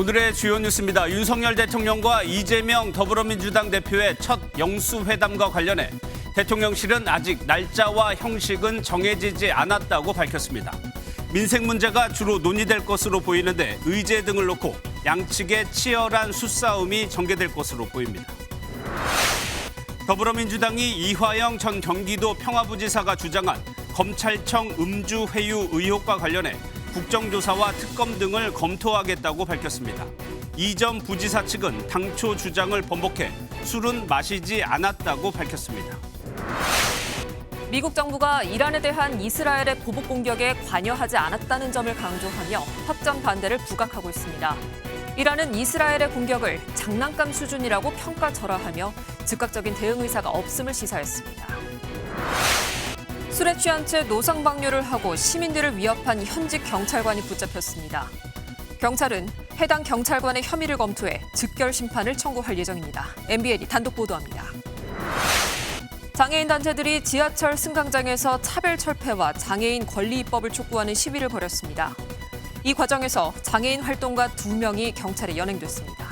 오늘의 주요 뉴스입니다. 윤석열 대통령과 이재명 더불어민주당 대표의 첫 영수회담과 관련해 대통령실은 아직 날짜와 형식은 정해지지 않았다고 밝혔습니다. 민생 문제가 주로 논의될 것으로 보이는데 의제 등을 놓고 양측의 치열한 수싸움이 전개될 것으로 보입니다. 더불어민주당이 이화영 전 경기도 평화부지사가 주장한 검찰청 음주 회유 의혹과 관련해 국정조사와 특검 등을 검토하겠다고 밝혔습니다. 이 전 부지사 측은 당초 주장을 번복해 술은 마시지 않았다고 밝혔습니다. 미국 정부가 이란에 대한 이스라엘의 보복 공격에 관여하지 않았다는 점을 강조하며 확전 반대를 부각하고 있습니다. 이란은 이스라엘의 공격을 장난감 수준이라고 평가절하하며 즉각적인 대응 의사가 없음을 시사했습니다. 술에 취한 채 노상 방뇨를 하고 시민들을 위협한 현직 경찰관이 붙잡혔습니다. 경찰은 해당 경찰관의 혐의를 검토해 즉결 심판을 청구할 예정입니다. MBN이 단독 보도합니다. 장애인 단체들이 지하철 승강장에서 차별 철폐와 장애인 권리 입법을 촉구하는 시위를 벌였습니다. 이 과정에서 장애인 활동가 2명이 경찰에 연행됐습니다.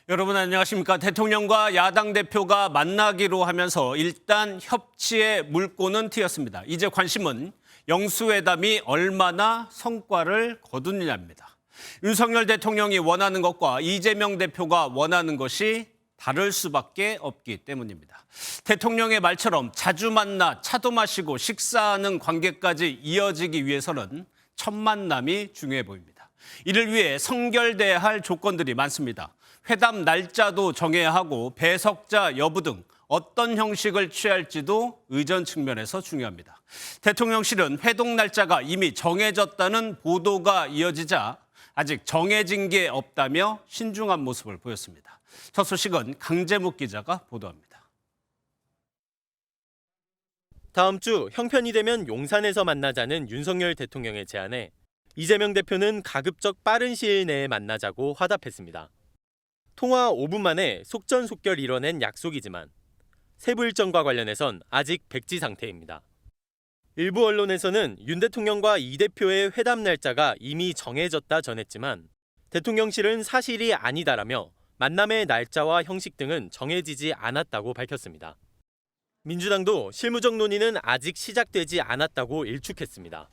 여러분 안녕하십니까. 대통령과 야당 대표가 만나기로 하면서 일단 협치의 물꼬는 트였습니다. 이제 관심은 영수회담이 얼마나 성과를 거두느냐입니다. 윤석열 대통령이 원하는 것과 이재명 대표가 원하는 것이 다를 수밖에 없기 때문입니다. 대통령의 말처럼 자주 만나 차도 마시고 식사하는 관계까지 이어지기 위해서는 첫 만남이 중요해 보입니다. 이를 위해 성결돼야 할 조건들이 많습니다. 회담 날짜도 정해야 하고 배석자 여부 등 어떤 형식을 취할지도 의전 측면에서 중요합니다. 대통령실은 회동 날짜가 이미 정해졌다는 보도가 이어지자 아직 정해진 게 없다며 신중한 모습을 보였습니다. 첫 소식은 강재묵 기자가 보도합니다. 다음 주 형편이 되면 용산에서 만나자는 윤석열 대통령의 제안에 이재명 대표는 가급적 빠른 시일 내에 만나자고 화답했습니다. 통화 5분 만에 속전속결 이뤄낸 약속이지만 세부 일정과 관련해선 아직 백지 상태입니다. 일부 언론에서는 윤 대통령과 이 대표의 회담 날짜가 이미 정해졌다 전했지만 대통령실은 사실이 아니다라며 만남의 날짜와 형식 등은 정해지지 않았다고 밝혔습니다. 민주당도 실무적 논의는 아직 시작되지 않았다고 일축했습니다.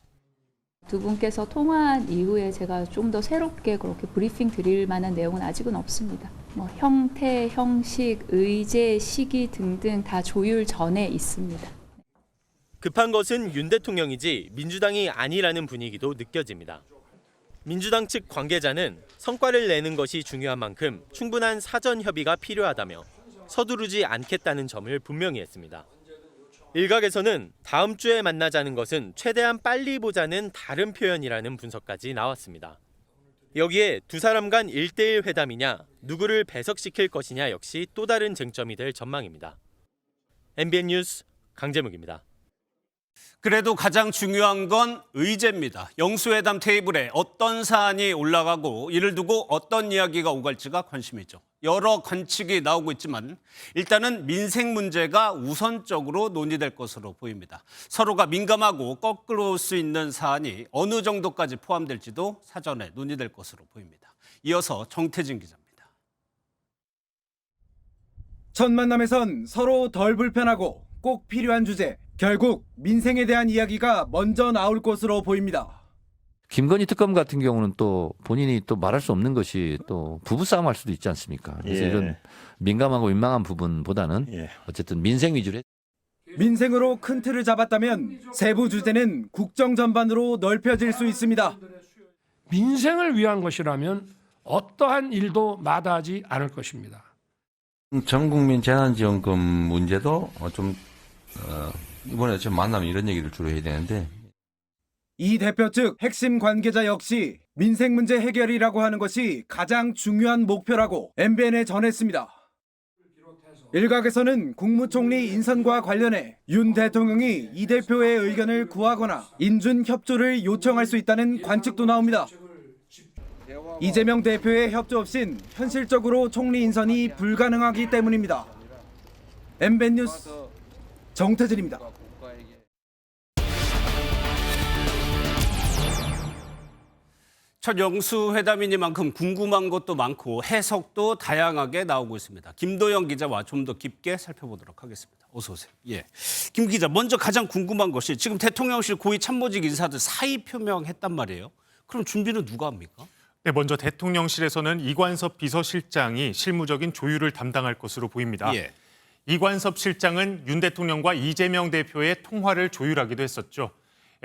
두 분께서 통화한 이후에 제가 좀 더 새롭게 그렇게 브리핑 드릴 만한 내용은 아직은 없습니다. 형태, 형식, 의제, 시기 등등 다 조율 전에 있습니다. 급한 것은 윤 대통령이지 민주당이 아니라는 분위기도 느껴집니다. 민주당 측 관계자는 성과를 내는 것이 중요한 만큼 충분한 사전 협의가 필요하다며 서두르지 않겠다는 점을 분명히 했습니다. 일각에서는 다음 주에 만나자는 것은 최대한 빨리 보자는 다른 표현이라는 분석까지 나왔습니다. 여기에 두 사람 간 1대1 회담이냐, 누구를 배석시킬 것이냐 역시 또 다른 쟁점이 될 전망입니다. MBN 뉴스 강재묵입니다. 그래도 가장 중요한 건 의제입니다. 영수회담 테이블에 어떤 사안이 올라가고 이를 두고 어떤 이야기가 오갈지가 관심이죠. 여러 관측이 나오고 있지만 일단은 민생 문제가 우선적으로 논의될 것으로 보입니다. 서로가 민감하고 거꾸로 수 있는 사안이 어느 정도까지 포함될지도 사전에 논의될 것으로 보입니다. 이어서 정태진 기자입니다. 첫 만남에선 서로 덜 불편하고 꼭 필요한 주제, 결국 민생에 대한 이야기가 먼저 나올 것으로 보입니다. 김건희 특검 같은 경우는 또 본인이 또 말할 수 없는 것이 또 부부싸움 할 수도 있지 않습니까? 그래서 이런 민감하고 민망한 부분보다는 어쨌든 민생 위주로 민생으로 큰 틀을 잡았다면 세부 주제는 국정 전반으로 넓혀질 수 있습니다. 민생을 위한 것이라면 어떠한 일도 마다하지 않을 것입니다. 전국민 재난지원금 문제도 이번에 좀 만나면 이런 얘기를 주로 해야 되는데 이 대표 측 핵심 관계자 역시 민생 문제 해결이라고 하는 것이 가장 중요한 목표라고 MBN에 전했습니다. 일각에서는 국무총리 인선과 관련해 윤 대통령이 이 대표의 의견을 구하거나 인준 협조를 요청할 수 있다는 관측도 나옵니다. 이재명 대표의 협조 없인 현실적으로 총리 인선이 불가능하기 때문입니다. MBN 뉴스 정태진입니다. 첫 영수회담이니만큼 궁금한 것도 많고 해석도 다양하게 나오고 있습니다. 김도영 기자와 좀 더 깊게 살펴보도록 하겠습니다. 어서 오세요. 예, 김 기자, 먼저 가장 궁금한 것이 지금 대통령실 고위 참모직 인사들 사의 표명했단 말이에요. 그럼 준비는 누가 합니까? 네, 먼저 대통령실에서는 이관섭 비서실장이 실무적인 조율을 담당할 것으로 보입니다. 예. 이관섭 실장은 윤 대통령과 이재명 대표의 통화를 조율하기도 했었죠.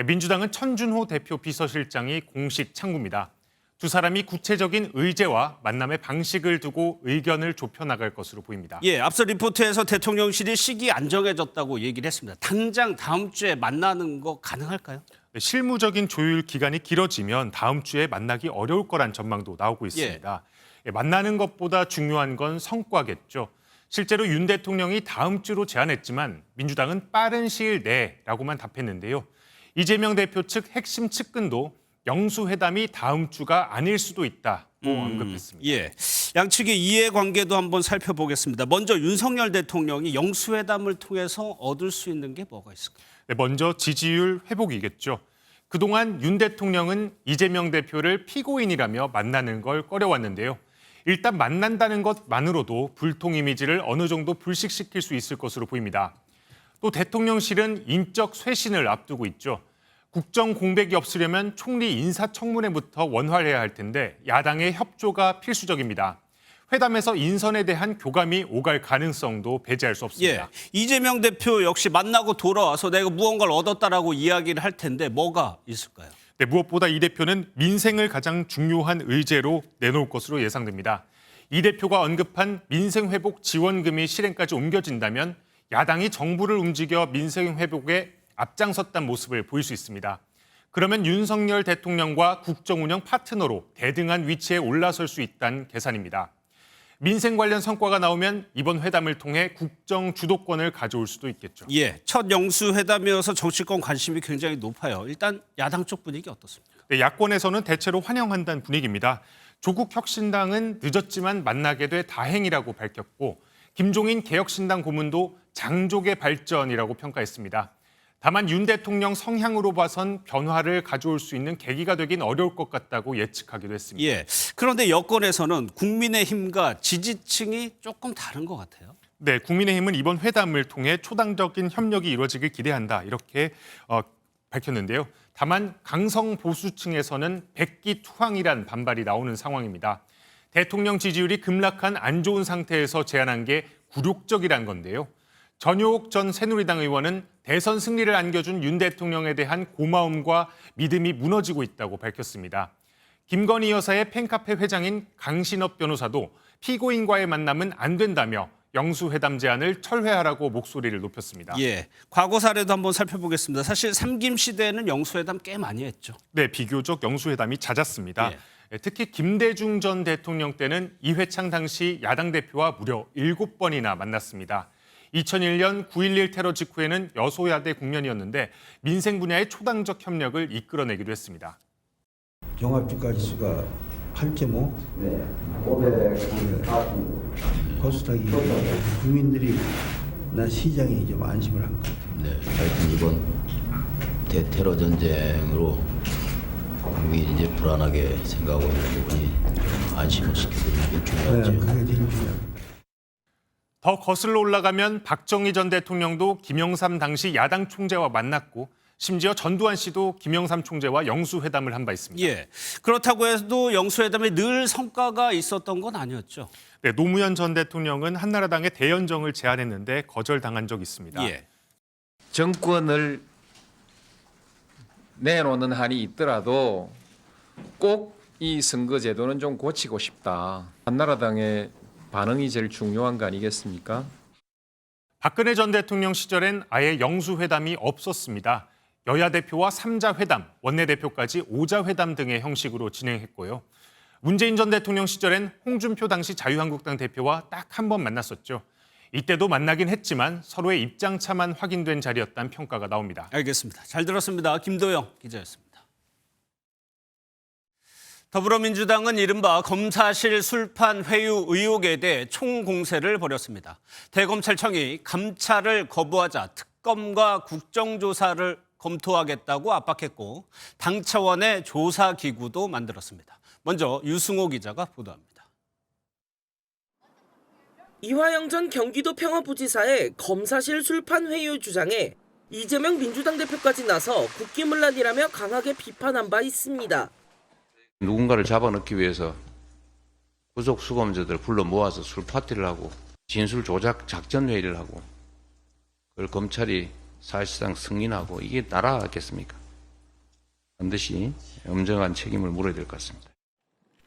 민주당은 천준호 대표 비서실장이 공식 창구입니다. 두 사람이 구체적인 의제와 만남의 방식을 두고 의견을 좁혀나갈 것으로 보입니다. 예, 앞서 리포트에서 대통령실이 시기 안 정해졌다고 얘기를 했습니다. 당장 다음 주에 만나는 거 가능할까요? 네, 실무적인 조율 기간이 길어지면 다음 주에 만나기 어려울 거란 전망도 나오고 있습니다. 만나는 것보다 중요한 건 성과겠죠. 실제로 윤 대통령이 다음 주로 제안했지만 민주당은 빠른 시일 내라고만 답했는데요. 이재명 대표 측 핵심 측근도 영수회담이 다음 주가 아닐 수도 있다고 언급했습니다. 예, 양측의 이해관계도 한번 살펴보겠습니다. 먼저 윤석열 대통령이 영수회담을 통해서 얻을 수 있는 게 뭐가 있을까요? 네, 먼저 지지율 회복이겠죠. 그동안 윤 대통령은 이재명 대표를 피고인이라며 만나는 걸 꺼려왔는데요. 일단 만난다는 것만으로도 불통 이미지를 어느 정도 불식시킬 수 있을 것으로 보입니다. 또 대통령실은 인적 쇄신을 앞두고 있죠. 국정 공백이 없으려면 총리 인사청문회부터 원활해야 할 텐데 야당의 협조가 필수적입니다. 회담에서 인선에 대한 교감이 오갈 가능성도 배제할 수 없습니다. 예, 이재명 대표 역시 만나고 돌아와서 내가 무언가를 얻었다라고 이야기를 할 텐데 뭐가 있을까요? 네, 무엇보다 이 대표는 민생을 가장 중요한 의제로 내놓을 것으로 예상됩니다. 이 대표가 언급한 민생회복 지원금이 실행까지 옮겨진다면 야당이 정부를 움직여 민생회복에 앞장섰다는 모습을 보일 수 있습니다. 그러면 윤석열 대통령과 국정운영 파트너로 대등한 위치에 올라설 수 있다는 계산입니다. 민생 관련 성과가 나오면 이번 회담을 통해 국정 주도권을 가져올 수도 있겠죠. 예, 첫 영수회담이어서 정치권 관심이 굉장히 높아요. 일단 야당 쪽 분위기 어떻습니까? 네, 야권에서는 대체로 환영한다는 분위기입니다. 조국 혁신당은 늦었지만 만나게 돼 다행이라고 밝혔고 김종인 개혁신당 고문도 장족의 발전이라고 평가했습니다. 다만 윤 대통령 성향으로 봐선 변화를 가져올 수 있는 계기가 되긴 어려울 것 같다고 예측하기도 했습니다. 예, 그런데 여권에서는 국민의힘과 지지층이 조금 다른 것 같아요. 네, 국민의힘은 이번 회담을 통해 초당적인 협력이 이루어지길 기대한다 이렇게 밝혔는데요. 다만 강성 보수층에서는 백기투항이란 반발이 나오는 상황입니다. 대통령 지지율이 급락한 안 좋은 상태에서 제안한 게 굴욕적이란 건데요. 전효옥 전 새누리당 의원은 대선 승리를 안겨준 윤 대통령에 대한 고마움과 믿음이 무너지고 있다고 밝혔습니다. 김건희 여사의 팬카페 회장인 강신업 변호사도 피고인과의 만남은 안 된다며 영수회담 제안을 철회하라고 목소리를 높였습니다. 예, 과거 사례도 한번 살펴보겠습니다. 사실 삼김 시대에는 영수회담 꽤 많이 했죠. 네, 비교적 영수회담이 잦았습니다. 예. 특히 김대중 전 대통령 때는 이회창 당시 야당 대표와 무려 7번이나 만났습니다. 2001년 9.11 테러 직후에는 여소야대 국면이었는데 민생 분야의 초당적 협력을 이끌어내기도 했습니다. 종합주가지수가 8.5? 네. 500. 코스닥이 국민들이 난 시장이 좀 안심을 한 것 같아요. 네, 하여튼 이번 대테러 전쟁으로 국민이 이제 불안하게 생각하고 있는 부분이 안심을 시켜드리는 게 중요하죠. 네, 그게 제일 중요합니다. 더 거슬러 올라가면 박정희 전 대통령도 김영삼 당시 야당 총재와 만났고 심지어 전두환 씨도 김영삼 총재와 영수회담을 한 바 있습니다. 예, 그렇다고 해도 영수회담에 늘 성과가 있었던 건 아니었죠. 네, 노무현 전 대통령은 한나라당의 대연정을 제안했는데 거절당한 적이 있습니다. 예. 정권을 내놓는 한이 있더라도 꼭 이 선거제도는 좀 고치고 싶다. 한나라당의 반응이 제일 중요한 거 아니겠습니까? 박근혜 전 대통령 시절엔 아예 영수회담이 없었습니다. 여야 대표와 3자 회담, 원내대표까지 5자 회담 등의 형식으로 진행했고요. 문재인 전 대통령 시절엔 홍준표 당시 자유한국당 대표와 딱 한 번 만났었죠. 이때도 만나긴 했지만 서로의 입장차만 확인된 자리였다는 평가가 나옵니다. 알겠습니다. 잘 들었습니다. 김도영 기자였습니다. 더불어민주당은 이른바 검사실 술판 회유 의혹에 대해 총공세를 벌였습니다. 대검찰청이 감찰을 거부하자 특검과 국정조사를 검토하겠다고 압박했고 당 차원의 조사기구도 만들었습니다. 먼저 유승호 기자가 보도합니다. 이화영 전 경기도 평화부지사의 검사실 술판 회유 주장에 이재명 민주당 대표까지 나서 국기문란이라며 강하게 비판한 바 있습니다. 누군가를 잡아넣기 위해서 구속 수감자들 불러 모아서 술 파티를 하고 진술 조작 작전 회의를 하고 그걸 검찰이 사실상 승인하고 이게 나라겠습니까? 반드시 엄정한 책임을 물어야 될 것 같습니다.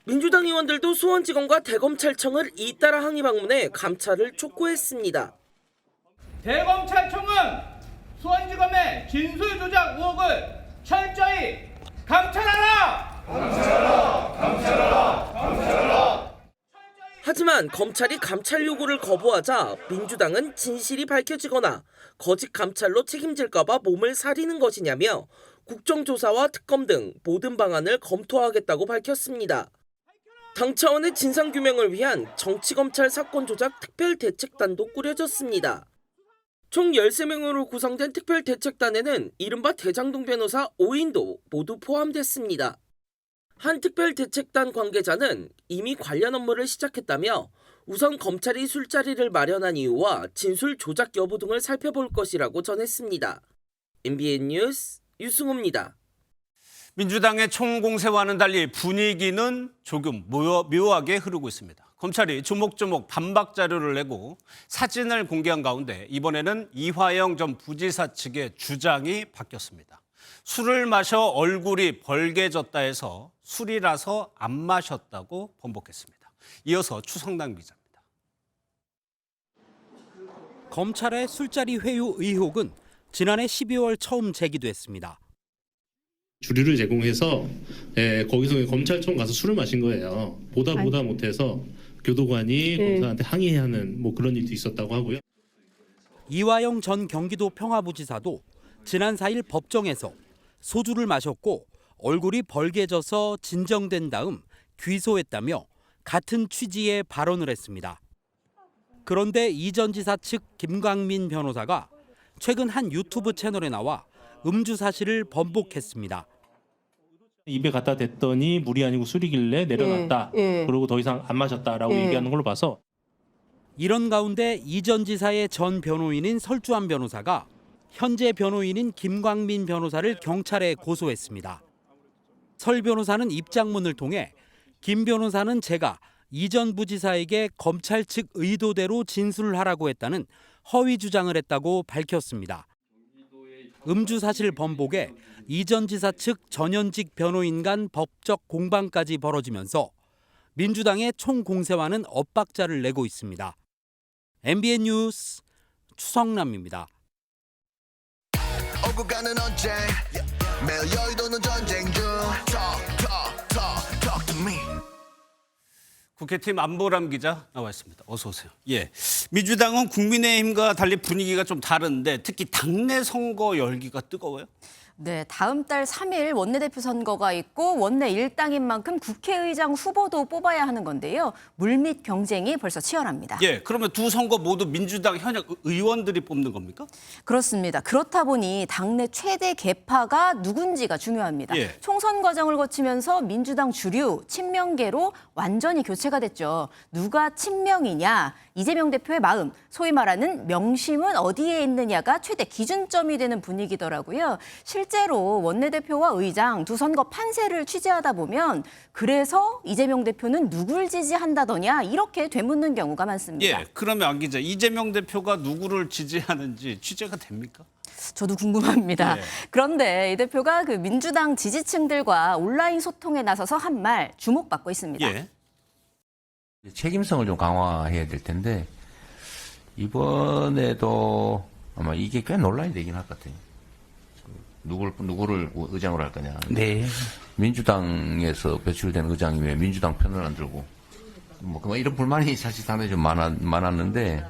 민주당 의원들도 수원지검과 대검찰청을 잇따라 항의 방문해 감찰을 촉구했습니다. 대검찰청은 수원지검의 진술 조작 의혹을 철저히 감찰하라! 감찰하라! 하지만 검찰이 감찰 요구를 거부하자 민주당은 진실이 밝혀지거나 거짓 감찰로 책임질까 봐 몸을 사리는 것이냐며 국정조사와 특검 등 모든 방안을 검토하겠다고 밝혔습니다. 당 차원의 진상규명을 위한 정치검찰 사건조작 특별대책단도 꾸려졌습니다. 총 13명으로 구성된 특별대책단에는 이른바 대장동 변호사 5인도 모두 포함됐습니다. 한 특별대책단 관계자는 이미 관련 업무를 시작했다며 우선 검찰이 술자리를 마련한 이유와 진술 조작 여부 등을 살펴볼 것이라고 전했습니다. MBN 뉴스 유승호입니다. 민주당의 총공세와는 달리 분위기는 조금 묘하게 흐르고 있습니다. 검찰이 조목조목 반박 자료를 내고 사진을 공개한 가운데 이번에는 이화영 전 부지사 측의 주장이 바뀌었습니다. 술을 마셔 얼굴이 벌개졌다 해서 술이라서 안 마셨다고 번복했습니다. 이어서 추성남 기자입니다. 검찰의 술자리 회유 의혹은 지난해 12월 처음 제기됐습니다. 주류를 제공해서 거기서 검찰청 가서 술을 마신 거예요. 보다 못해서 교도관이 검사한테 항의하는 그런 일도 있었다고 하고요. 이화영 전 경기도 평화부지사도 지난 4일 법정에서 소주를 마셨고 얼굴이 벌개져서 진정된 다음 귀소했다며 같은 취지의 발언을 했습니다. 그런데 이 전 지사 측 김광민 변호사가 최근 한 유튜브 채널에 나와 음주 사실을 번복했습니다. 입에 갖다 댔더니 물이 아니고 술이길래 내려놨다. 그리고 더 이상 안 마셨다라고 얘기하는 걸로 봐서. 이런 가운데 이 전 지사의 전 변호인인 설주한 변호사가 현재 변호인인 김광민 변호사를 경찰에 고소했습니다. 설 변호사는 입장문을 통해 김 변호사는 제가 이 전 부지사에게 검찰 측 의도대로 진술을 하라고 했다는 허위 주장을 했다고 밝혔습니다. 음주 사실 번복에 이 전 지사 측 전현직 변호인 간 법적 공방까지 벌어지면서 민주당의 총공세와는 엇박자를 내고 있습니다. MBN 뉴스 추성남입니다. 오고 가는 언쟁 매일 여의도는 전쟁 중 Talk to me. 국회팀 안보람 기자 나와 있습니다. 어서 오세요. 예, 민주당은 국민의힘과 달리 분위기가 좀 다른데 특히 당내 선거 열기가 뜨거워요? 네, 다음 달 3일 원내대표 선거가 있고 원내 일당인 만큼 국회의장 후보도 뽑아야 하는 건데요. 물밑 경쟁이 벌써 치열합니다. 예, 그러면 두 선거 모두 민주당 현역 의원들이 뽑는 겁니까? 그렇습니다. 그렇다 보니 당내 최대 계파가 누군지가 중요합니다. 예. 총선 과정을 거치면서 민주당 주류, 친명계로 완전히 교체가 됐죠. 누가 친명이냐, 이재명 대표의 마음, 소위 말하는 명심은 어디에 있느냐가 최대 기준점이 되는 분위기더라고요. 실제로 원내대표와 의장 두 선거 판세를 취재하다 보면 그래서 이재명 대표는 누굴 지지한다더냐 이렇게 되묻는 경우가 많습니다. 예, 그러면 안 기자, 이재명 대표가 누구를 지지하는지 취재가 됩니까? 저도 궁금합니다. 예. 그런데 이 대표가 그 민주당 지지층들과 온라인 소통에 나서서 한 말 주목받고 있습니다. 예. 책임성을 좀 강화해야 될 텐데 이번에도 아마 이게 꽤 논란이 되긴 할 것 같아요. 누구를 의장으로 할 거냐. 네. 민주당에서 배출된 의장이 왜 민주당 편을 안 들고 이런 불만이 사실 상당히 좀 많았는데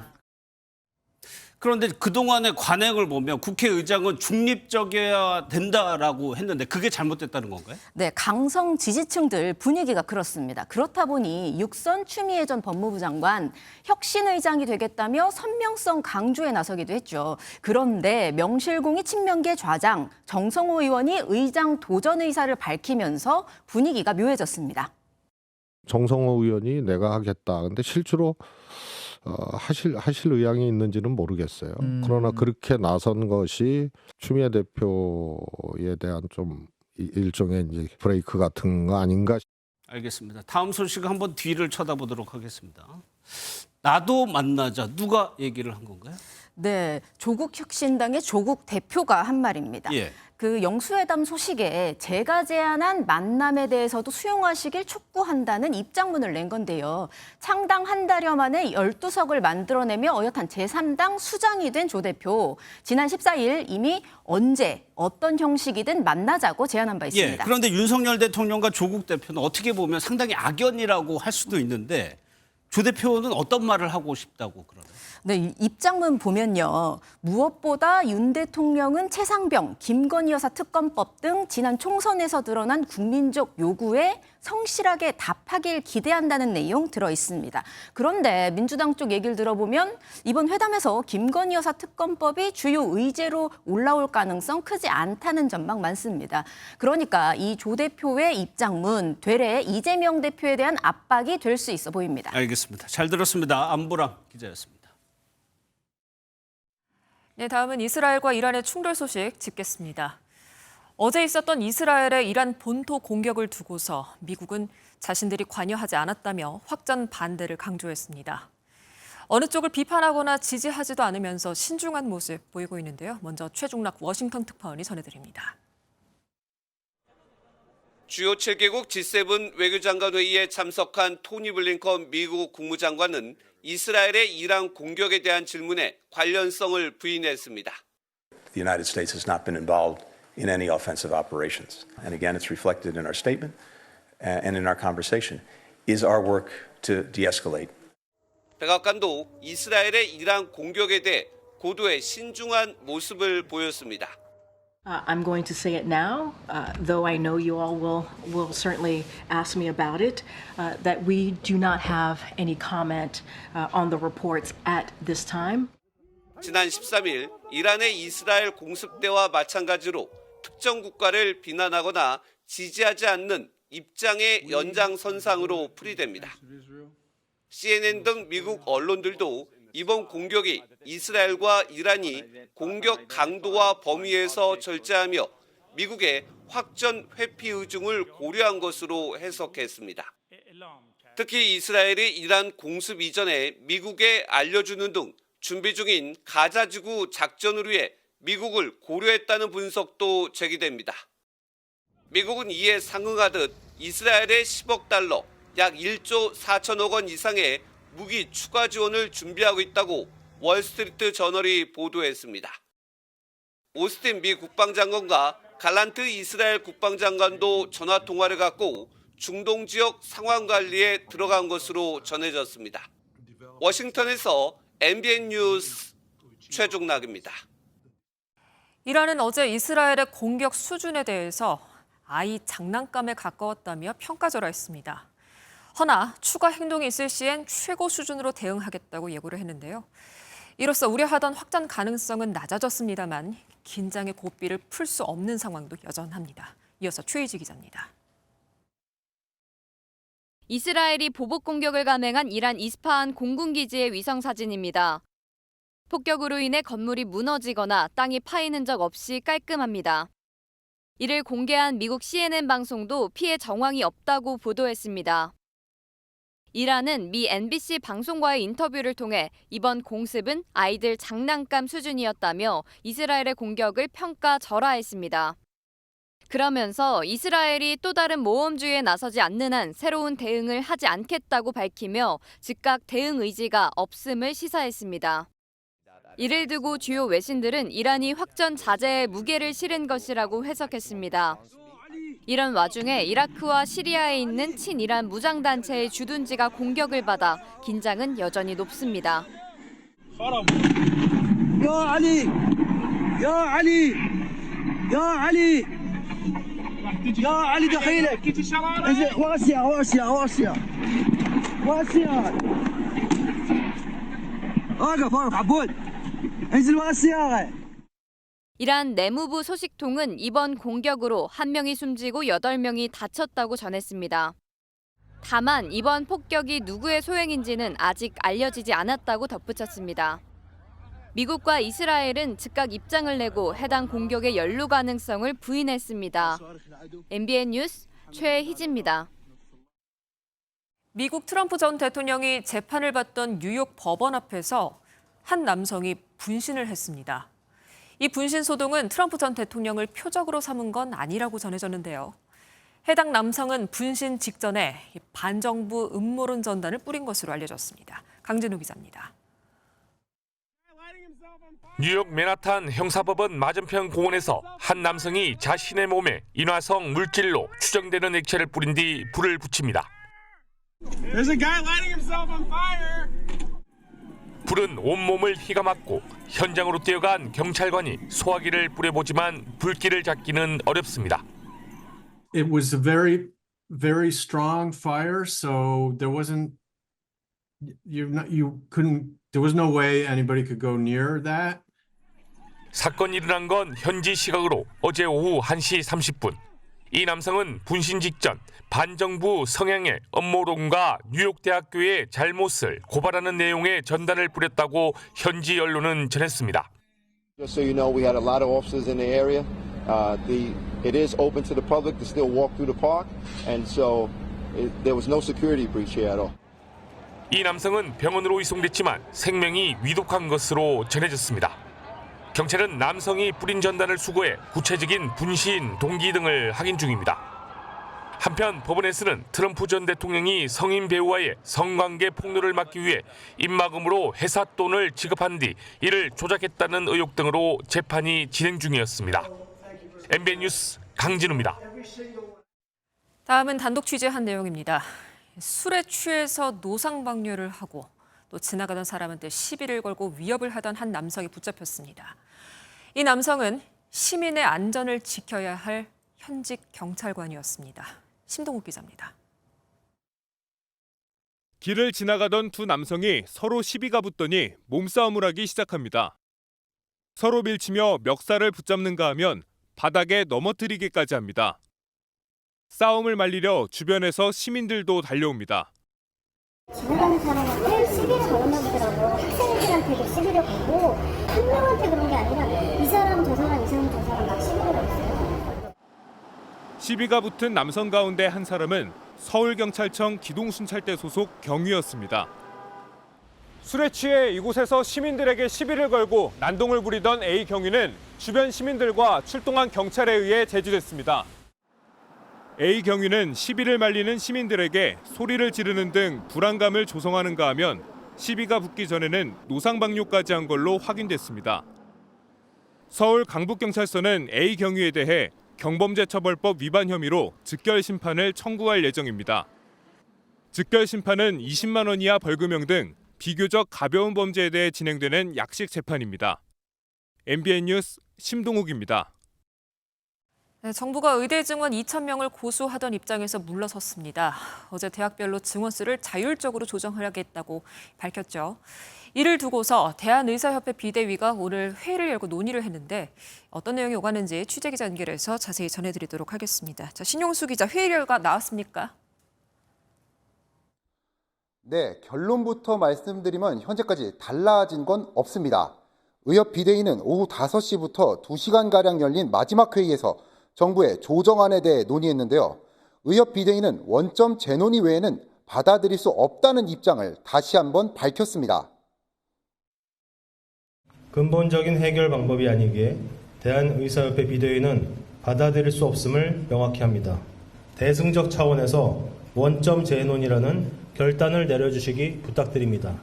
그런데 그동안의 관행을 보면 국회의장은 중립적이어야 된다라고 했는데 그게 잘못됐다는 건가요? 네, 강성 지지층들 분위기가 그렇습니다. 그렇다 보니 육선 추미애 전 법무부 장관 혁신의장이 되겠다며 선명성 강조에 나서기도 했죠. 그런데 명실공히 친명계 좌장 정성호 의원이 의장 도전 의사를 밝히면서 분위기가 묘해졌습니다. 정성호 의원이 내가 하겠다. 근데 실제로 하실 의향이 있는지는 모르겠어요. 그러나 그렇게 나선 것이 추미애 대표에 대한 좀 일종의 이제 브레이크 같은 거 아닌가. 알겠습니다. 다음 소식 한번 뒤를 쳐다보도록 하겠습니다. 나도 만나자. 누가 얘기를 한 건가요? 네, 조국 혁신당의 조국 대표가 한 말입니다. 예. 그 영수회담 소식에 제가 제안한 만남에 대해서도 수용하시길 촉구한다는 입장문을 낸 건데요. 창당 한 달여 만에 12석을 만들어내며 어엿한 제3당 수장이 된 조 대표. 지난 14일 이미 언제 어떤 형식이든 만나자고 제안한 바 있습니다. 예. 그런데 윤석열 대통령과 조국 대표는 어떻게 보면 상당히 악연이라고 할 수도 있는데 조 대표는 어떤 말을 하고 싶다고 그러나요? 네, 입장문 보면요. 무엇보다 윤 대통령은 최상병, 김건희 여사 특검법 등 지난 총선에서 드러난 국민적 요구에 성실하게 답하길 기대한다는 내용 들어 있습니다. 그런데 민주당 쪽 얘기를 들어보면 이번 회담에서 김건희 여사 특검법이 주요 의제로 올라올 가능성 크지 않다는 전망 많습니다. 그러니까 이 조 대표의 입장문 되레 이재명 대표에 대한 압박이 될 수 있어 보입니다. 알겠습니다. 잘 들었습니다. 안보람 기자였습니다. 네, 다음은 이스라엘과 이란의 충돌 소식 짚겠습니다. 어제 있었던 이스라엘의 이란 본토 공격을 두고서 미국은 자신들이 관여하지 않았다며 확전 반대를 강조했습니다. 어느 쪽을 비판하거나 지지하지도 않으면서 신중한 모습 보이고 있는데요. 먼저 최중락 워싱턴 특파원이 전해드립니다. 주요 7개국 G7 외교장관 회의에 참석한 토니 블링컨 미국 국무장관은 이스라엘의 이란 공격에 대한 질문에 관련성을 부인했습니다. The United States has not been involved in any offensive operations. And again, it's reflected in our statement and in our conversation. Is our work to de-escalate? 백악관도 이스라엘의 이란 공격에 대해 고도의 신중한 모습을 보였습니다. I'm going to say it now, though I know you all will certainly ask me about it, that we do not have any comment on the reports at this time. 지난 13일 이란의 이스라엘 공습대와 마찬가지로 특정 국가를 비난하거나 지지하지 않는 입장의 연장선상으로 풀이됩니다. CNN 등 미국 언론들도 이번 공격이 이스라엘과 이란이 공격 강도와 범위에서 절제하며 미국의 확전 회피 의중을 고려한 것으로 해석했습니다. 특히 이스라엘이 이란 공습 이전에 미국에 알려주는 등 준비 중인 가자지구 작전을 위해 미국을 고려했다는 분석도 제기됩니다. 미국은 이에 상응하듯 이스라엘의 10억 달러, 약 1조 4천억 원 이상의 무기 추가 지원을 준비하고 있다고 월스트리트 저널이 보도했습니다. 오스틴 미 국방장관과 갈란트 이스라엘 국방장관도 전화통화를 갖고 중동 지역 상황 관리에 들어간 것으로 전해졌습니다. 워싱턴에서 MBN 뉴스 최종락입니다. 이란은 어제 이스라엘의 공격 수준에 대해서 아이 장난감에 가까웠다며 평가절하했습니다. 허나 추가 행동이 있을 시엔 최고 수준으로 대응하겠다고 예고를 했는데요. 이로써 우려하던 확전 가능성은 낮아졌습니다만 긴장의 고삐를 풀 수 없는 상황도 여전합니다. 이어서 최희지 기자입니다. 이스라엘이 보복 공격을 감행한 이란 이스파한 공군기지의 위성 사진입니다. 폭격으로 인해 건물이 무너지거나 땅이 파이는 적 없이 깔끔합니다. 이를 공개한 미국 CNN 방송도 피해 정황이 없다고 보도했습니다. 이란은 미 NBC 방송과의 인터뷰를 통해 이번 공습은 아이들 장난감 수준이었다며 이스라엘의 공격을 평가절하했습니다. 그러면서 이스라엘이 또 다른 모험주의에 나서지 않는 한 새로운 대응을 하지 않겠다고 밝히며 즉각 대응 의지가 없음을 시사했습니다. 이를 두고 주요 외신들은 이란이 확전 자제에 무게를 실은 것이라고 해석했습니다. 이런 와중에 이라크와 시리아에 있는 친이란 무장단체의 주둔지가 공격을 받아 긴장은 여전히 높습니다. يا علي يا علي يا علي يا علي دخيلك واسع واسع واسع واسع واقف عبود انزل ورا السيارة. 이란 내무부 소식통은 이번 공격으로 1명이 숨지고 8명이 다쳤다고 전했습니다. 다만 이번 폭격이 누구의 소행인지는 아직 알려지지 않았다고 덧붙였습니다. 미국과 이스라엘은 즉각 입장을 내고 해당 공격의 연루 가능성을 부인했습니다. MBN 뉴스 최희지입니다. 미국 트럼프 전 대통령이 재판을 받던 뉴욕 법원 앞에서 한 남성이 분신을 했습니다. 이 분신 소동은 트럼프 전 대통령을 표적으로 삼은 건 아니라고 전해졌는데요. 해당 남성은 분신 직전에 반정부 음모론 전단을 뿌린 것으로 알려졌습니다. 강진우 기자입니다. 뉴욕 맨하탄 형사법원 맞은편 공원에서 한 남성이 자신의 몸에 인화성 물질로 추정되는 액체를 뿌린 뒤 불을 붙입니다. There's a guy lighting himself on fire. 불은 온몸을 휘감았고 현장으로 뛰어간 경찰관이 소화기를 뿌려보지만 불길을 잡기는 어렵습니다. It was a very, very strong fire, so there wasn't there was no way anybody could go near that. 사건이 일어난 건 현지 시각으로 어제 오후 1시 30분. 이 남성은 분신 직전 반정부 성향의 음모론과 뉴욕대학교의 잘못을 고발하는 내용의 전단을 뿌렸다고 현지 언론은 전했습니다. Just so you know, we had a lot of officers in the area. It is open to the public to still walk through the park, and so there was no security breach here at all. 이 남성은 병원으로 이송됐지만 생명이 위독한 것으로 전해졌습니다. 경찰은 남성이 뿌린 전단을 수거해 구체적인 분신, 동기 등을 확인 중입니다. 한편 법원에서는 트럼프 전 대통령이 성인 배우와의 성관계 폭로를 막기 위해 입막음으로 회사 돈을 지급한 뒤 이를 조작했다는 의혹 등으로 재판이 진행 중이었습니다. MBN 뉴스 강진우입니다. 다음은 단독 취재한 내용입니다. 술에 취해서 노상방뇨를 하고 또 지나가던 사람한테 시비를 걸고 위협을 하던 한 남성이 붙잡혔습니다. 이 남성은 시민의 안전을 지켜야 할 현직 경찰관이었습니다. 심동욱 기자입니다. 길을 지나가던 두 남성이 서로 시비가 붙더니 몸싸움을 하기 시작합니다. 서로 밀치며 멱살을 붙잡는가 하면 바닥에 넘어뜨리기까지 합니다. 싸움을 말리려 주변에서 시민들도 달려옵니다. 지나가는 사람한테 시비를 걸었나 보더라고요. 학생들한테도 시비를 걸고 한 명한테 그런 게 아니라 이 사람 저 사람 이 사람 저 사람 막 시비를 걸었어요. 시비가 붙은 남성 가운데 한 사람은 서울경찰청 기동순찰대 소속 경위였습니다. 술에 취해 이곳에서 시민들에게 시비를 걸고 난동을 부리던 A 경위는 주변 시민들과 출동한 경찰에 의해 제지됐습니다. A 경위는 시비를 말리는 시민들에게 소리를 지르는 등 불안감을 조성하는가 하면 시비가 붙기 전에는 노상방뇨까지 한 걸로 확인됐습니다. 서울 강북경찰서는 A 경위에 대해 경범죄처벌법 위반 혐의로 즉결 심판을 청구할 예정입니다. 즉결 심판은 20만 원 이하 벌금형 등 비교적 가벼운 범죄에 대해 진행되는 약식 재판입니다. MBN 뉴스 심동욱입니다. 네, 정부가 의대 증원 2,000명을 고수하던 입장에서 물러섰습니다. 어제 대학별로 증원 수를 자율적으로 조정하겠다고 밝혔죠. 이를 두고서 대한의사협회 비대위가 오늘 회의를 열고 논의를 했는데 어떤 내용이 오가는지 취재기자 연결해서 자세히 전해드리도록 하겠습니다. 자, 신용수 기자, 회의 결과 나왔습니까? 네, 결론부터 말씀드리면 현재까지 달라진 건 없습니다. 의협 비대위는 오후 5시부터 2시간가량 열린 마지막 회의에서 정부의 조정안에 대해 논의했는데요. 의협 비대위는 원점 재논의 외에는 받아들일 수 없다는 입장을 다시 한번 밝혔습니다. 근본적인 해결 방법이 아니기에 대한의사협회 비대위는 받아들일 수 없음을 명확히 합니다. 대승적 차원에서 원점 재논의라는 결단을 내려주시기 부탁드립니다.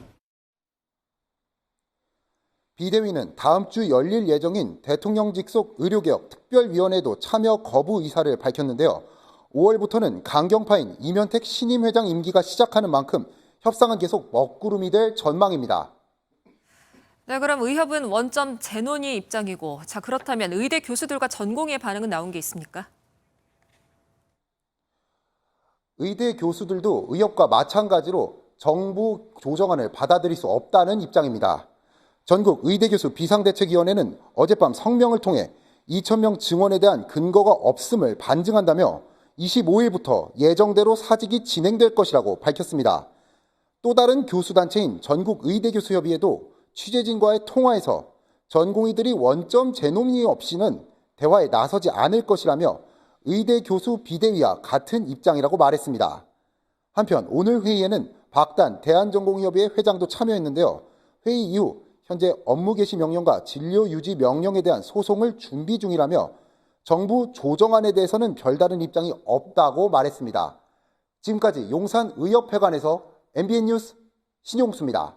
비대위는 다음 주 열릴 예정인 대통령 직속 의료개혁 특별위원회도 참여 거부 의사를 밝혔는데요. 5월부터는 강경파인 이면택 신임 회장 임기가 시작하는 만큼 협상은 계속 먹구름이 될 전망입니다. 네, 그럼 의협은 원점 재논의 입장이고, 자 그렇다면 의대 교수들과 전공의의 반응은 나온 게 있습니까? 의대 교수들도 의협과 마찬가지로 정부 조정안을 받아들일 수 없다는 입장입니다. 전국 의대교수 비상대책위원회는 어젯밤 성명을 통해 2,000명 증원에 대한 근거가 없음을 반증한다며 25일부터 예정대로 사직이 진행될 것이라고 밝혔습니다. 또 다른 교수단체인 전국의대교수협의회도 취재진과의 통화에서 전공의들이 원점 재논의 없이는 대화에 나서지 않을 것이라며 의대교수 비대위와 같은 입장이라고 말했습니다. 한편 오늘 회의에는 박단 대한전공의협의회 회장도 참여했는데요. 회의 이후 현재 업무 개시 명령과 진료 유지 명령에 대한 소송을 준비 중이라며 정부 조정안에 대해서는 별다른 입장이 없다고 말했습니다. 지금까지 용산의협회관에서 MBN 뉴스 신용수입니다.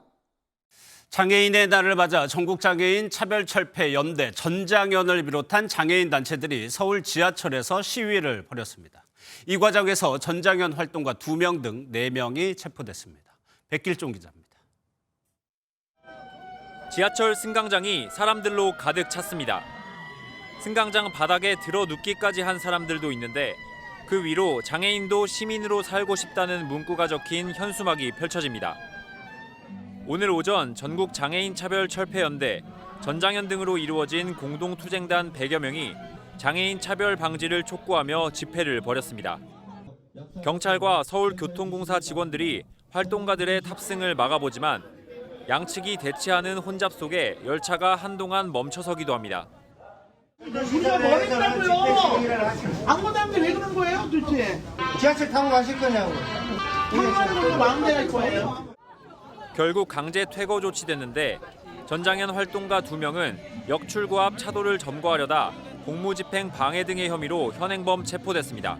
장애인의 날을 맞아 전국장애인 차별철폐연대 전장연을 비롯한 장애인 단체들이 서울 지하철에서 시위를 벌였습니다. 이 과정에서 전장연 활동가 2명 등 4명이 체포됐습니다. 백길종 기자입니다. 지하철 승강장이 사람들로 가득 찼습니다. 승강장 바닥에 들어 눕기까지 한 사람들도 있는데 그 위로 장애인도 시민으로 살고 싶다는 문구가 적힌 현수막이 펼쳐집니다. 오늘 오전 전국 장애인 차별철폐연대, 전장연 등으로 이루어진 공동투쟁단 100여 명이 장애인 차별 방지를 촉구하며 집회를 벌였습니다. 경찰과 서울교통공사 직원들이 활동가들의 탑승을 막아보지만 양측이 대치하는 혼잡 속에 열차가 한동안 멈춰서기도 합니다. 우리가 뭐 했다고요? 아무것도 안 돼 왜 그런 거예요 도대체? 지하철 타고 가실 거냐고. 타고 것도 마음대로 할 거예요. 결국 강제 퇴거 조치됐는데 전장연 활동가 2명은 역출구 앞 차도를 점거하려다 공무집행 방해 등의 혐의로 현행범 체포됐습니다.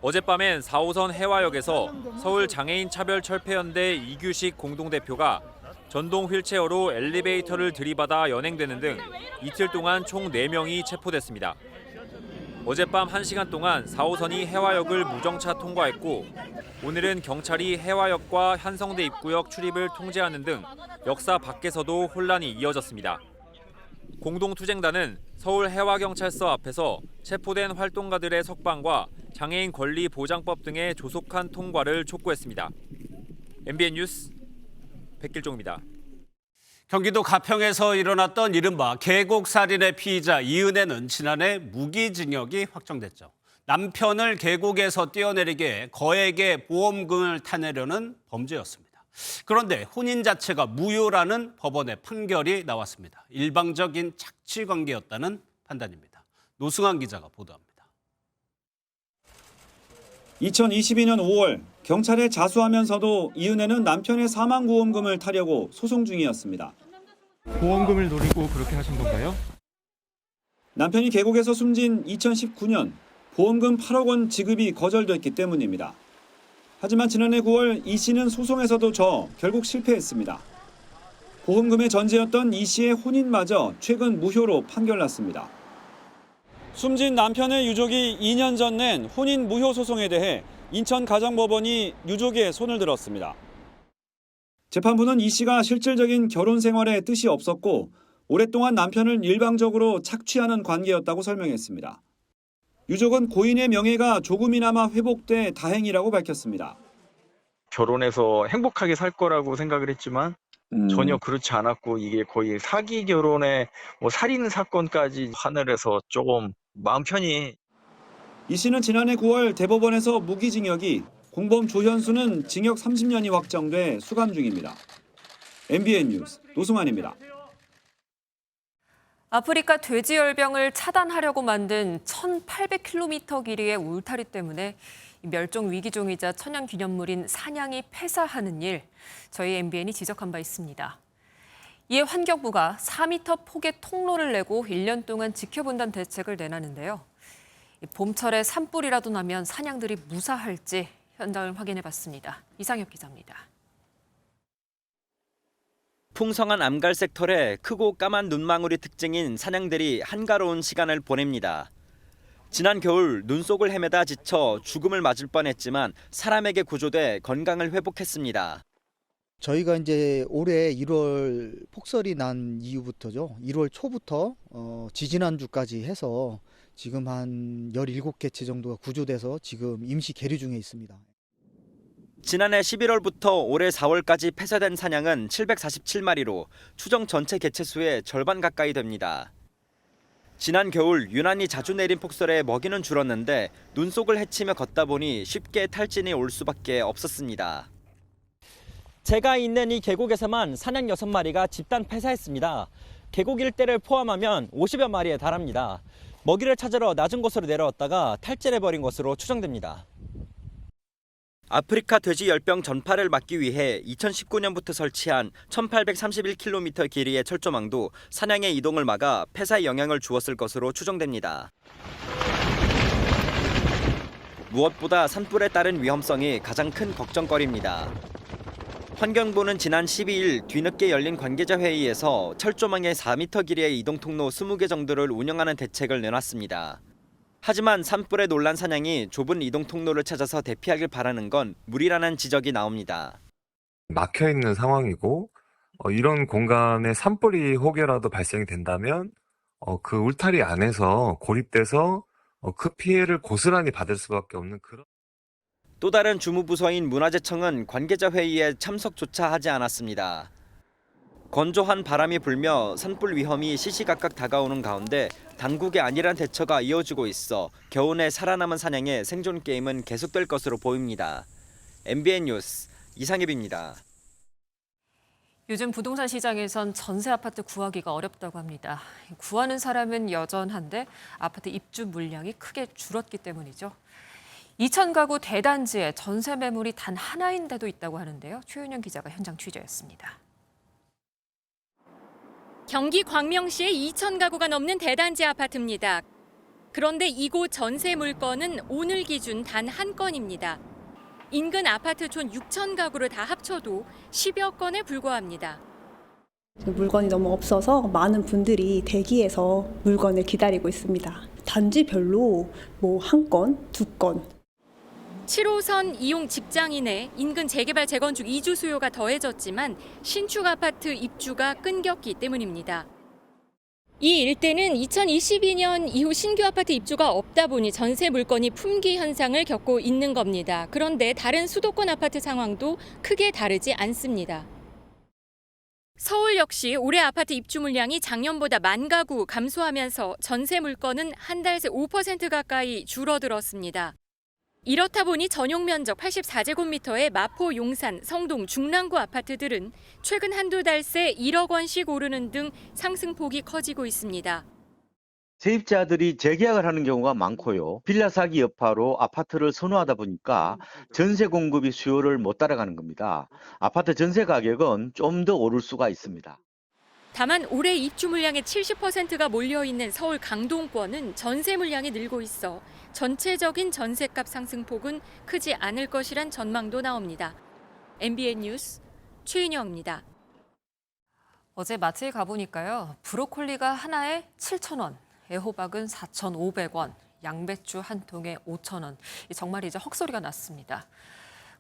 어젯밤엔 4호선 해화역에서 서울장애인차별철폐연대 이규식 공동대표가 전동 휠체어로 엘리베이터를 들이받아 연행되는 등 이틀 동안 총 4명이 체포됐습니다. 어젯밤 1시간 동안 4호선이 해화역을 무정차 통과했고 오늘은 경찰이 해화역과 한성대 입구역 출입을 통제하는 등 역사 밖에서도 혼란이 이어졌습니다. 공동투쟁단은 서울 해화경찰서 앞에서 체포된 활동가들의 석방과 장애인 권리 보장법 등의 조속한 통과를 촉구했습니다. MBN 뉴스 백길종입니다. 경기도 가평에서 일어났던 이른바 계곡살인의 피의자 이은혜는 지난해 무기징역이 확정됐죠. 남편을 계곡에서 뛰어내리게 거액의 보험금을 타내려는 범죄였습니다. 그런데 혼인 자체가 무효라는 법원의 판결이 나왔습니다. 일방적인 착취관계였다는 판단입니다. 노승환 기자가 보도합니다. 2022년 5월 경찰에 자수하면서도 이은혜는 남편의 사망보험금을 타려고 소송 중이었습니다. 보험금을 노리고 그렇게 하신 건가요? 남편이 계곡에서 숨진 2019년 보험금 8억 원 지급이 거절됐기 때문입니다. 하지만 지난해 9월 이 씨는 소송에서도 져 결국 실패했습니다. 보험금의 전제였던 이 씨의 혼인마저 최근 무효로 판결났습니다. 숨진 남편의 유족이 2년 전 낸 혼인 무효 소송에 대해 인천가정법원이 유족의 손을 들었습니다. 재판부는 이 씨가 실질적인 결혼 생활에 뜻이 없었고 오랫동안 남편을 일방적으로 착취하는 관계였다고 설명했습니다. 유족은 고인의 명예가 조금이나마 회복돼 다행이라고 밝혔습니다. 결혼해서 행복하게 살 거라고 생각을 했지만 전혀 그렇지 않았고 이게 거의 사기 결혼에 살인 사건까지 하늘에서 조금 마음 편히. 이 씨는 지난해 9월 대법원에서 무기징역이, 공범 조현수는 징역 30년이 확정돼 수감 중입니다. MBN 뉴스 노승환입니다. 아프리카 돼지열병을 차단하려고 만든 1,800km 길이의 울타리 때문에 멸종 위기종이자 천연기념물인 사냥이 폐사하는 일, 저희 MBN이 지적한 바 있습니다. 이에 환경부가 4m 폭의 통로를 내고 1년 동안 지켜본다는 대책을 내놨는데요. 봄철에 산불이라도 나면 사냥들이 무사할지 현장을 확인해봤습니다. 이상엽 기자입니다. 풍성한 암갈색 털에 크고 까만 눈망울이 특징인 사냥들이 한가로운 시간을 보냅니다. 지난 겨울 눈 속을 헤매다 지쳐 죽음을 맞을 뻔했지만 사람에게 구조돼 건강을 회복했습니다. 저희가 이제 올해 1월 폭설이 난 이후부터죠. 1월 초부터 지지난주까지 해서 지금 한 17개체 정도가 구조돼서 지금 임시 계류 중에 있습니다. 지난해 11월부터 올해 4월까지 폐쇄된 사냥은 747마리로 추정 전체 개체수의 절반 가까이 됩니다. 지난 겨울 유난히 자주 내린 폭설에 먹이는 줄었는데 눈 속을 헤치며 걷다 보니 쉽게 탈진이 올 수밖에 없었습니다. 제가 있는 이 계곡에서만 사냥 6마리가 집단 폐사했습니다. 계곡 일대를 포함하면 50여 마리에 달합니다. 먹이를 찾으러 낮은 곳으로 내려왔다가 탈진해버린 것으로 추정됩니다. 아프리카 돼지 열병 전파를 막기 위해 2019년부터 설치한 1831km 길이의 철조망도 사냥의 이동을 막아 폐사에 영향을 주었을 것으로 추정됩니다. 무엇보다 산불에 따른 위험성이 가장 큰 걱정거리입니다. 환경부는 지난 12일 뒤늦게 열린 관계자 회의에서 철조망의 4m 길이의 이동 통로 20개 정도를 운영하는 대책을 내놨습니다. 하지만 산불에 놀란 사냥이 좁은 이동 통로를 찾아서 대피하길 바라는 건 무리라는 지적이 나옵니다. 막혀 있는 상황이고 이런 공간에 산불이 혹여라도 발생이 된다면 그 울타리 안에서 고립돼서 그 피해를 고스란히 받을 수밖에 없는 그런. 또 다른 주무부서인 문화재청은 관계자 회의에 참석조차 하지 않았습니다. 건조한 바람이 불며 산불 위험이 시시각각 다가오는 가운데 당국의 안일한 대처가 이어지고 있어 겨우 내 살아남은 사냥의 생존 게임은 계속될 것으로 보입니다. MBN 뉴스 이상엽입니다. 요즘 부동산 시장에선 전세 아파트 구하기가 어렵다고 합니다. 구하는 사람은 여전한데 아파트 입주 물량이 크게 줄었기 때문이죠. 2,000가구 대단지에 전세 매물이 단 하나인 데도 있다고 하는데요. 최윤영 기자가 현장 취재했습니다. 경기 광명시의 2,000가구가 넘는 대단지 아파트입니다. 그런데 이곳 전세 물건은 오늘 기준 단 한 건입니다. 인근 아파트촌 6,000가구를 다 합쳐도 10여 건에 불과합니다. 물건이 너무 없어서 많은 분들이 대기해서 물건을 기다리고 있습니다. 단지별로 한 건, 2건. 7호선 이용 직장인의 인근 재개발 재건축 이주 수요가 더해졌지만 신축 아파트 입주가 끊겼기 때문입니다. 이 일대는 2022년 이후 신규 아파트 입주가 없다 보니 전세 물건이 품귀 현상을 겪고 있는 겁니다. 그런데 다른 수도권 아파트 상황도 크게 다르지 않습니다. 서울 역시 올해 아파트 입주 물량이 작년보다 10,000가구 감소하면서 전세 물건은 한 달 새 5% 가까이 줄어들었습니다. 이렇다 보니 전용 면적 84제곱미터의 마포, 용산, 성동, 중랑구 아파트들은 최근 한두 달 새 1억 원씩 오르는 등 상승폭이 커지고 있습니다. 세입자들이 재계약을 하는 경우가 많고요. 빌라 사기 여파로 아파트를 선호하다 보니까 전세 공급이 수요를 못 따라가는 겁니다. 아파트 전세 가격은 좀 더 오를 수가 있습니다. 다만 올해 입주 물량의 70%가 몰려있는 서울 강동권은 전세 물량이 늘고 있어 전체적인 전세값 상승폭은 크지 않을 것이란 전망도 나옵니다. MBN 뉴스 최윤영입니다. 어제 마트에 가보니까요. 브로콜리가 하나에 7,000원, 애호박은 4,500원, 양배추 한 통에 5,000원. 정말 이제 헉소리가 났습니다.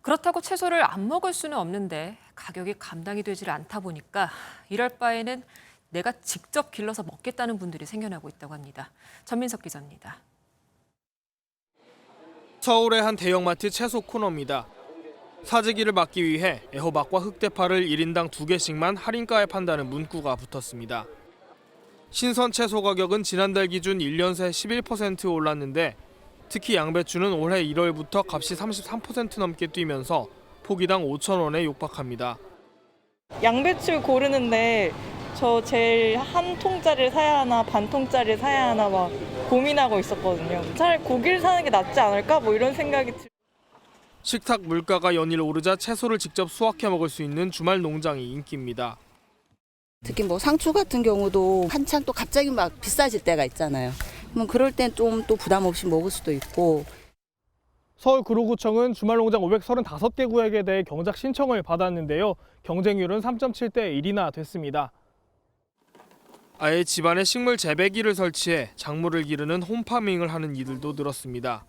그렇다고 채소를 안 먹을 수는 없는데 가격이 감당이 되질 않다 보니까 이럴 바에는 내가 직접 길러서 먹겠다는 분들이 생겨나고 있다고 합니다. 전민석 기자입니다. 서울의 한 대형마트 채소 코너입니다. 사재기를 막기 위해 애호박과 흑대파를 1인당 2개씩만 할인가에 판다는 문구가 붙었습니다. 신선 채소 가격은 지난달 기준 1년 새 11% 올랐는데 특히 양배추는 올해 1월부터 값이 33% 넘게 뛰면서 포기당 5,000원에 육박합니다. 양배추 고르는데 저 제일 한 통짜리를 사야 하나 반 통짜리를 사야 하나 막 고민하고 있었거든요. 차라리 고기를 사는 게 낫지 않을까 이런 생각이 들어요. 식탁 물가가 연일 오르자 채소를 직접 수확해 먹을 수 있는 주말 농장이 인기입니다. 특히 상추 같은 경우도 한창 또 갑자기 막 비싸질 때가 있잖아요. 그럴 땐 좀 또 부담 없이 먹을 수도 있고. 서울구로구청은 주말농장 535개 구역에 대해 경작 신청을 받았는데요. 경쟁률은 3.7대 1이나 됐습니다. 아예 집안에 식물 재배기를 설치해 작물을 기르는 홈파밍을 하는 이들도 늘었습니다.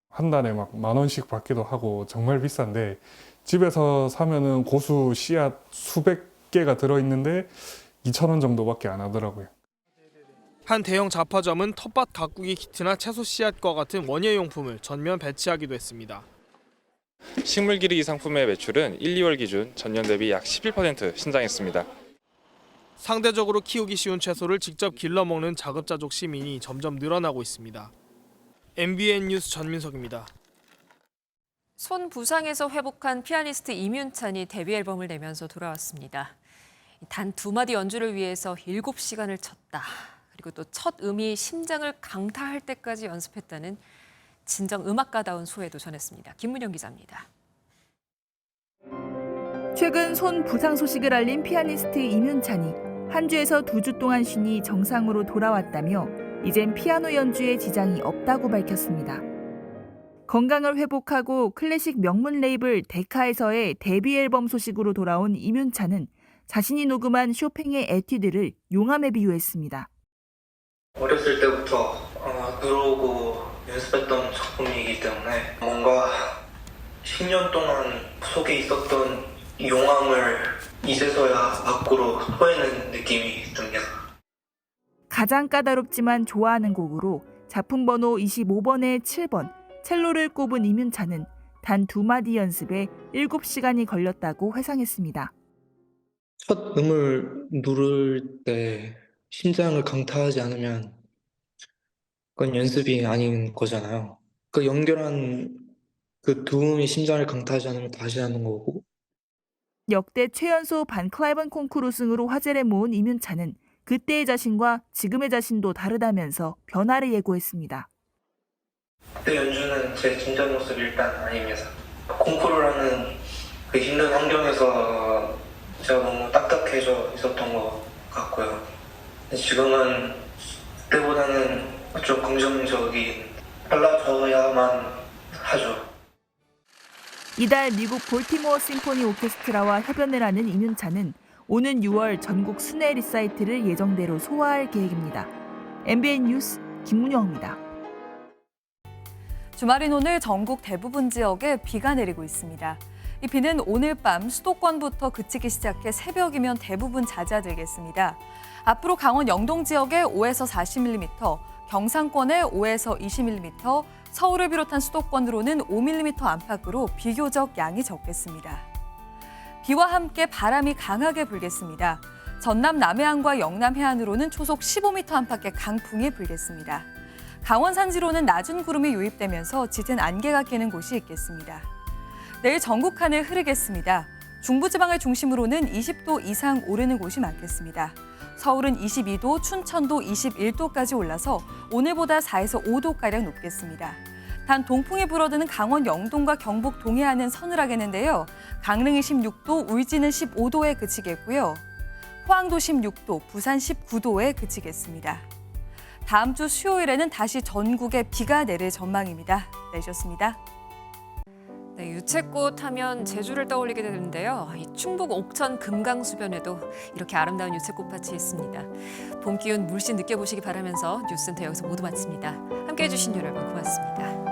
한 달에 막 10,000원씩 받기도 하고 정말 비싼데 집에서 사면은 고수 씨앗 수백 개가 들어있는데 2,000원 정도밖에 안 하더라고요. 한 대형 잡화점은 텃밭 가꾸기 키트나 채소 씨앗과 같은 원예용품을 전면 배치하기도 했습니다. 식물 기르기 상품의 매출은 1, 2월 기준 전년 대비 약 11% 신장했습니다. 상대적으로 키우기 쉬운 채소를 직접 길러 먹는 자급자족 시민이 점점 늘어나고 있습니다. MBN 뉴스 전민석입니다. 손 부상에서 회복한 피아니스트 임윤찬이 데뷔 앨범을 내면서 돌아왔습니다. 단 2마디 연주를 위해서 7시간을 쳤다. 그리고 또 첫 음이 심장을 강타할 때까지 연습했다는 진정 음악가다운 소회도 전했습니다. 김문영 기자입니다. 최근 손 부상 소식을 알린 피아니스트 임윤찬이 한 주에서 2주 동안 쉬니 정상으로 돌아왔다며 이젠 피아노 연주에 지장이 없다고 밝혔습니다. 건강을 회복하고 클래식 명문 레이블 데카에서의 데뷔 앨범 소식으로 돌아온 임윤찬은 자신이 녹음한 쇼팽의 에튜드를 용암에 비유했습니다. 어렸을 때부터 들어오고 연습했던 작품이기 때문에 뭔가 10년 동안 속에 있었던 용암을 이제서야 밖으로 토해낸 느낌이 듭니다. 가장 까다롭지만 좋아하는 곡으로 작품 번호 25번에 7번 첼로를 꼽은 임윤찬은 단 2마디 연습에 7시간이 걸렸다고 회상했습니다. 첫 음을 누를 때 심장을 강타하지 않으면 그건 연습이 아닌 거잖아요. 그 연결한 그 두 음이 심장을 강타하지 않으면 다시 하는 거고. 역대 최연소 반클라이번 콩쿠르 우승으로 화제를 모은 임윤찬은 그때의 자신과 지금의 자신도 다르다면서 변화를 예고했습니다. 그때 연주는 제 진짜 모습이 일단 아닙니다. 콩쿠르라는 그 힘든 환경에서 제가 너무 딱딱해져 있었던 것 같고요. 지금은 그때보다는 좀 긍정적인 빨라져야만 하죠. 이달 미국 볼티모어 심포니 오케스트라와 협연을 하는 임윤찬은 오는 6월 전국 순회 리사이트를 예정대로 소화할 계획입니다. MBN 뉴스 김문영입니다. 주말인 오늘 전국 대부분 지역에 비가 내리고 있습니다. 이 비는 오늘 밤 수도권부터 그치기 시작해 새벽이면 대부분 잦아들겠습니다. 앞으로 강원 영동 지역에 5에서 40mm, 경상권에 5에서 20mm, 서울을 비롯한 수도권으로는 5mm 안팎으로 비교적 양이 적겠습니다. 비와 함께 바람이 강하게 불겠습니다. 전남 남해안과 영남 해안으로는 초속 15m 안팎의 강풍이 불겠습니다. 강원 산지로는 낮은 구름이 유입되면서 짙은 안개가 끼는 곳이 있겠습니다. 내일 전국 하늘 흐리겠습니다. 중부지방을 중심으로는 20도 이상 오르는 곳이 많겠습니다. 서울은 22도, 춘천도 21도까지 올라서 오늘보다 4에서 5도가량 높겠습니다. 단 동풍이 불어드는 강원 영동과 경북 동해안은 서늘하겠는데요. 강릉이 16도, 울진은 15도에 그치겠고요. 포항도 16도, 부산 19도에 그치겠습니다. 다음 주 수요일에는 다시 전국에 비가 내릴 전망입니다. 내주셨습니다. 네, 유채꽃 하면 제주를 떠올리게 되는데요. 이 충북 옥천 금강수변에도 이렇게 아름다운 유채꽃밭이 있습니다. 봄 기운 물씬 느껴보시기 바라면서 뉴스는 여기서 모두 마칩니다. 함께해 주신 여러분 고맙습니다.